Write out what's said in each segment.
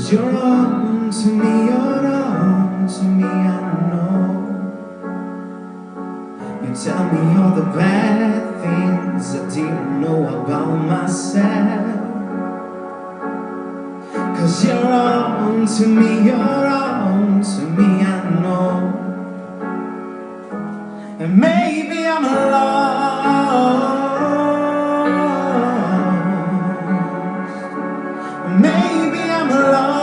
'Cause you're on to me, you're on to me, I know. You tell me all the bad things I didn't know about myself. 'Cause you're on to me, you're on to me, I know. And maybe I'm lost, maybe I'm lost,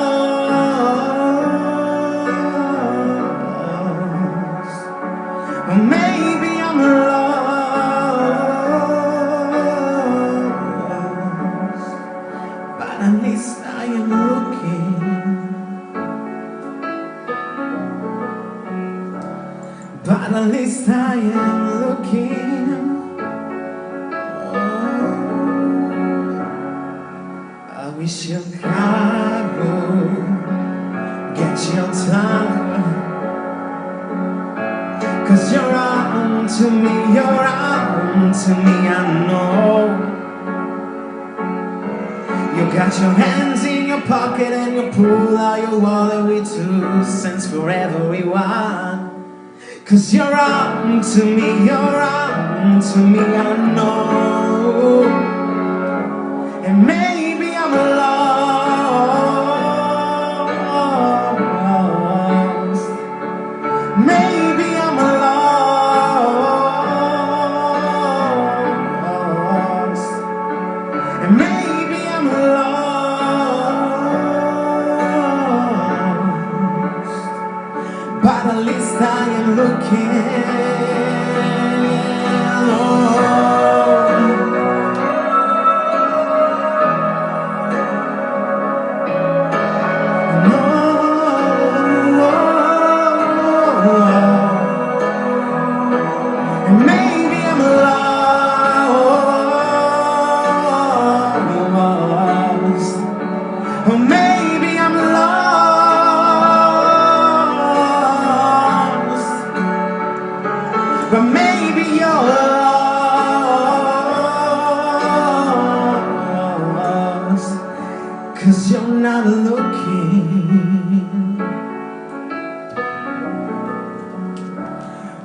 or maybe I'm lost, but at least I am looking. But at least I am looking. Oh, I wish your car would get your tongue. 'Cause you're on to me, you're on to me, I know. You got your hands in your pocket and you pull out your wallet with 2 cents for everyone. 'Cause you're on to me, you're on to me, I know. And maybe I'm lost, maybe I'm lost, and maybe I'm lost, but at least I am looking. And maybe I'm lost, or maybe I'm lost, but maybe you're lost, 'cause you're not looking.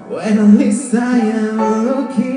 Well, at least I am looking.